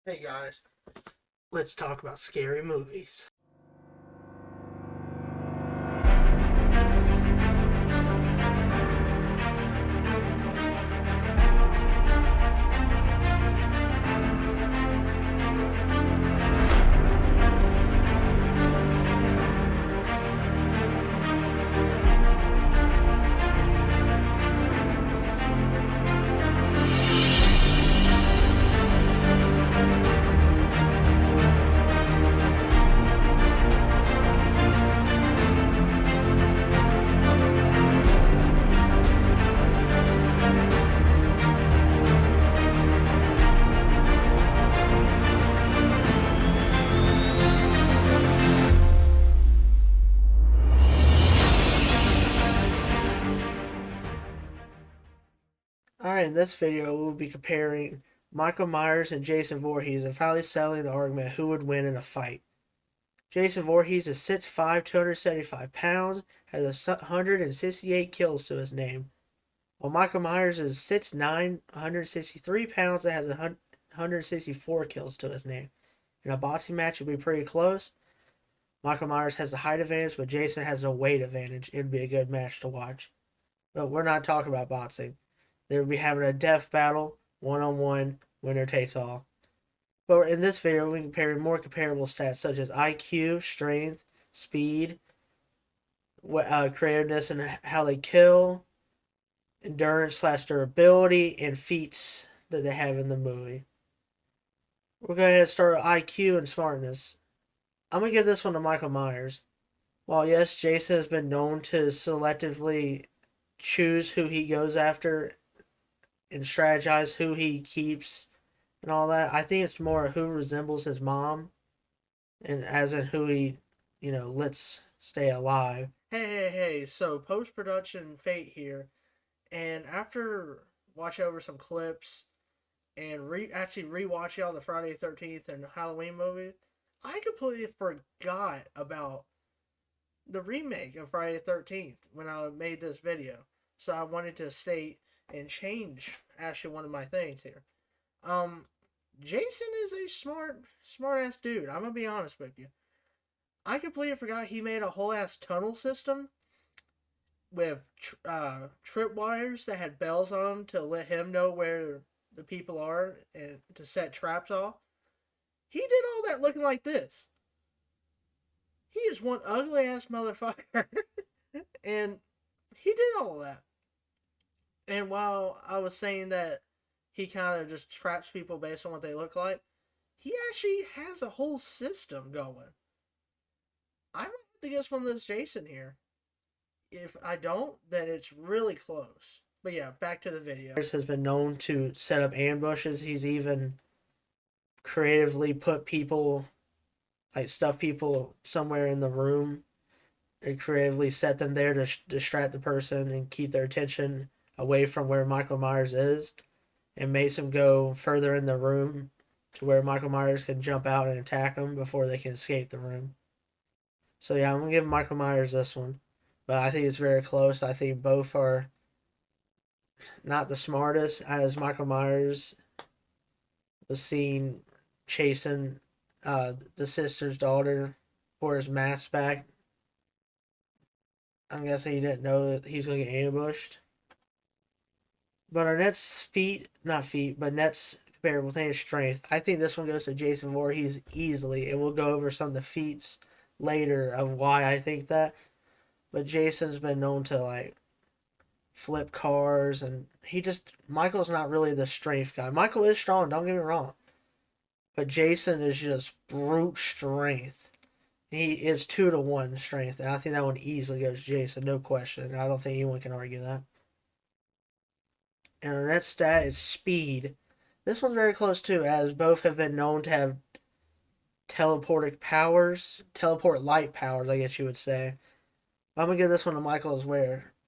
Hey guys, let's talk about scary movies. Alright, in this video we'll be comparing Michael Myers and Jason Voorhees and finally settling the argument who would win in a fight. Jason Voorhees is 6'5", 275 pounds, has 168 kills to his name, while Michael Myers is 6'9", 163 pounds and has 164 kills to his name. In a boxing match, it'll be pretty close. Michael Myers has the height advantage, but Jason has the weight advantage. It'd be a good match to watch. But we're not talking about boxing. They'll be having a death battle, one-on-one, winner takes all. But in this video, we compare more comparable stats such as IQ, strength, speed, creativeness, and how they kill, endurance/durability, and feats that they have in the movie. We'll go ahead and start with IQ and smartness. I'm going to give this one to Michael Myers. While yes, Jason has been known to selectively choose who he goes after and strategize who he keeps and all that, I think it's more who resembles his mom and as in who he, lets stay alive. Hey, so post-production Fate here, and after watching over some clips and actually rewatching all the Friday the 13th and Halloween movies, I completely forgot about the remake of Friday the 13th when I made this video. So I wanted to state and change actually one of my things here. Jason is a smart ass dude. I'm gonna be honest with you. I completely forgot he made a whole ass tunnel system with trip wires that had bells on them to let him know where the people are and to set traps off. He did all that looking like this. He is one ugly ass motherfucker, and he did all that. And while I was saying that he kind of just traps people based on what they look like, he actually has a whole system going. I'm going to guess one of this Jason here. If I don't, then it's really close. But yeah, back to the video. Has been known to set up ambushes. He's even creatively put people, like stuff people somewhere in the room and creatively set them there to distract the person and keep their attention away from where Michael Myers is, and makes them go further in the room to where Michael Myers can jump out and attack them before they can escape the room. So yeah, I'm going to give Michael Myers this one. But I think it's very close. I think both are not the smartest, as Michael Myers was seen chasing the sister's daughter for his mask back. I'm guessing he didn't know that he was going to get ambushed. But our next next comparable thing is strength. I think this one goes to Jason Voorhees easily, and we'll go over some of the feats later of why I think that. But Jason's been known to like flip cars, and Michael's not really the strength guy. Michael is strong, don't get me wrong. But Jason is just brute strength. He is 2-to-1 strength, and I think that one easily goes to Jason, no question. I don't think anyone can argue that. And our next stat is speed. This one's very close too, as both have been known to have teleport light powers, I guess you would say. I'm going to give this one to Michael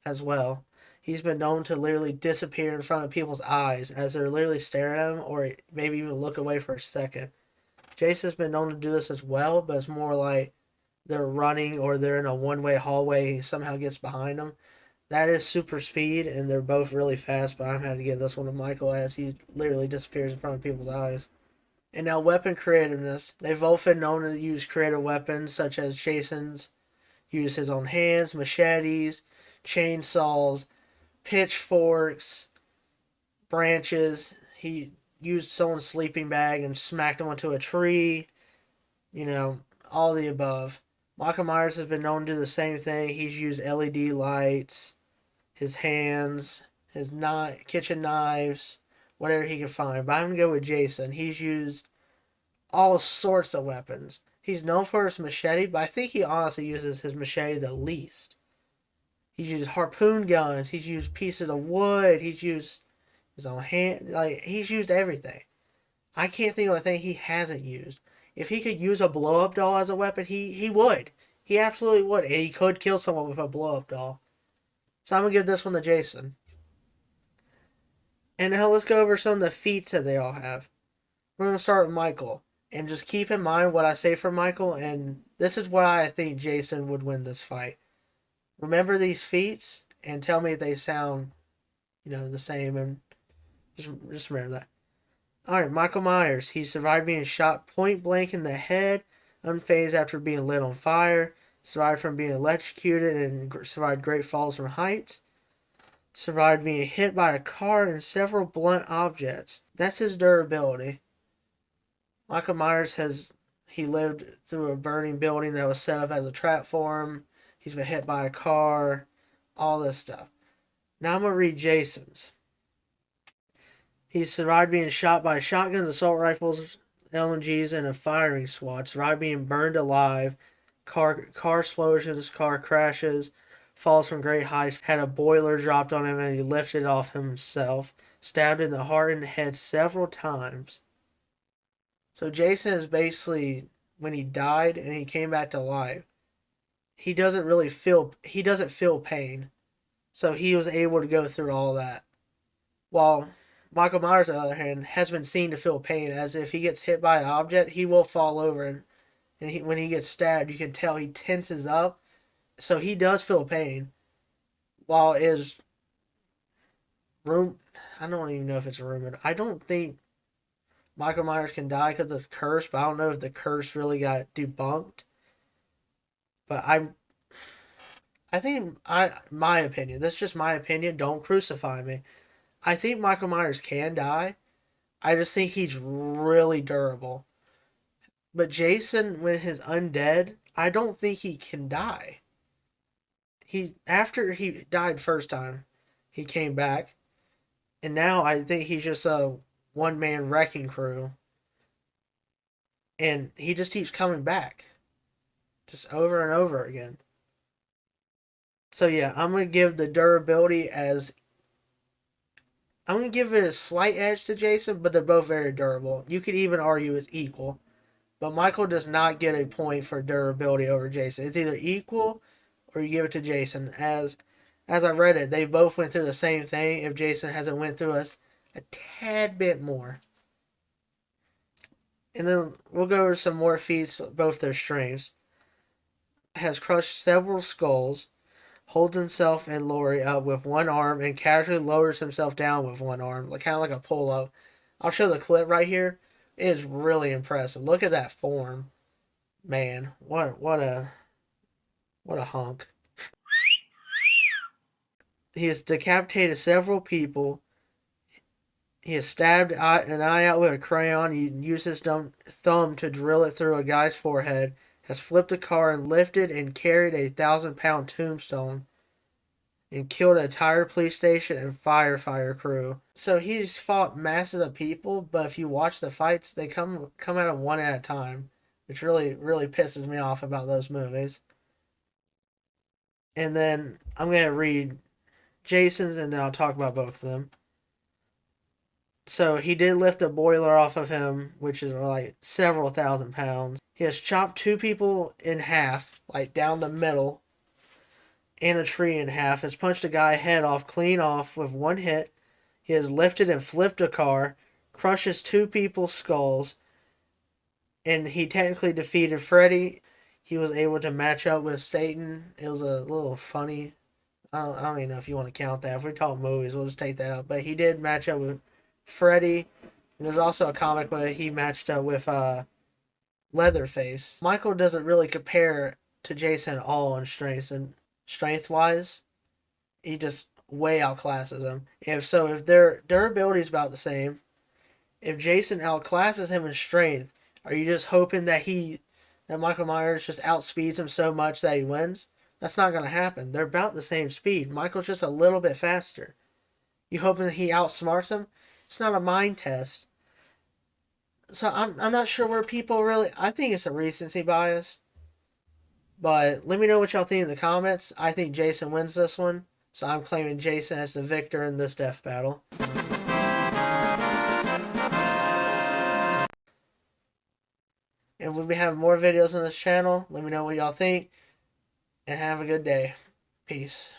as well. He's been known to literally disappear in front of people's eyes as they're literally staring at him, or maybe even look away for a second. Jason's been known to do this as well, but it's more like they're running or they're in a one-way hallway, he somehow gets behind them. That is super speed, and they're both really fast, but I'm going to give this one to Michael as he literally disappears in front of people's eyes. And now weapon creativeness. They've both been known to use creative weapons such as Jason's used his own hands, machetes, chainsaws, pitchforks, branches. He used someone's sleeping bag and smacked him onto a tree. You know, all the above. Michael Myers has been known to do the same thing. He's used LED lights, his hands, his kitchen knives, whatever he can find. But I'm going to go with Jason. He's used all sorts of weapons. He's known for his machete, but I think he honestly uses his machete the least. He's used harpoon guns. He's used pieces of wood. He's used his own hand. Like, he's used everything. I can't think of a thing he hasn't used. If he could use a blow-up doll as a weapon, he would. He absolutely would. And he could kill someone with a blow-up doll. So I'm going to give this one to Jason. And now let's go over some of the feats that they all have. We're going to start with Michael. And just keep in mind what I say for Michael, and this is why I think Jason would win this fight. Remember these feats and tell me if they sound, the same, and just remember that. Alright, Michael Myers. He survived being shot point blank in the head, unfazed after being lit on fire, survived from being electrocuted, and survived great falls from heights. Survived being hit by a car and several blunt objects. That's his durability. Michael Myers he lived through a burning building that was set up as a trap for him. He's been hit by a car, all this stuff. Now I'm going to read Jason's. He survived being shot by shotguns, assault rifles, LMGs, and a firing squad. Survived being burned alive, car explosions, car crashes, falls from great heights, had a boiler dropped on him and he lifted off himself, stabbed in the heart and head several times. So Jason is basically, when he died and he came back to life, he doesn't feel pain. So he was able to go through all that. While Michael Myers, on the other hand, has been seen to feel pain, as if he gets hit by an object, he will fall over, and when he gets stabbed, you can tell he tenses up. So he does feel pain. While his I don't even know if it's rumored. I don't think Michael Myers can die because of the curse, but I don't know if the curse really got debunked. But I think my opinion. That's just my opinion. Don't crucify me. I think Michael Myers can die. I just think he's really durable. But Jason, when he's undead, I don't think he can die. After he died first time, he came back, and now I think he's just a one-man wrecking crew. And he just keeps coming back. Just over and over again. So yeah, I'm going to give the durability I'm going to give it a slight edge to Jason, but they're both very durable. You could even argue it's equal. But Michael does not get a point for durability over Jason. It's either equal or you give it to Jason. As I read it, they both went through the same thing if Jason hasn't went through a tad bit more. And then we'll go over some more feats, both their strengths. Has crushed several skulls, holds himself and Lori up with one arm, and casually lowers himself down with one arm, kind of like a pull-up. I'll show the clip right here. It is really impressive. Look at that form. Man, what a hunk. He has decapitated several people. He has stabbed an eye out with a crayon. He used his thumb to drill it through a guy's forehead. Has flipped a car and lifted and carried a 1,000-pound tombstone. And killed an entire police station and firefighter crew. So he's fought masses of people, but if you watch the fights, they come at him one at a time. Which really, really pisses me off about those movies. And then I'm going to read Jason's and then I'll talk about both of them. So he did lift a boiler off of him, which is like several thousand pounds. He has chopped two people in half, like down the middle, and a tree in half. Has punched a guy's head off clean off with one hit. He has lifted and flipped a car, crushes two people's skulls, and he technically defeated Freddy. He was able to match up with Satan. It was a little funny. I don't even know if you want to count that. If we talk movies, we'll just take that out. But he did match up with Freddy, And there's also a comic where he matched up with Leatherface. Michael doesn't really compare to Jason at all in strength wise. He just way outclasses him. If their ability is about the same, if Jason outclasses him in strength, are you just hoping that Michael Myers just outspeeds him so much that he wins? That's not gonna happen. They're about the same speed. Michael's just a little bit faster. You hoping that he outsmarts him? It's not a mind test. So I'm not sure where people really. I think it's a recency bias. But let me know what y'all think in the comments. I think Jason wins this one. So I'm claiming Jason as the victor in this death battle. And we'll be having more videos on this channel. Let me know what y'all think. And have a good day. Peace.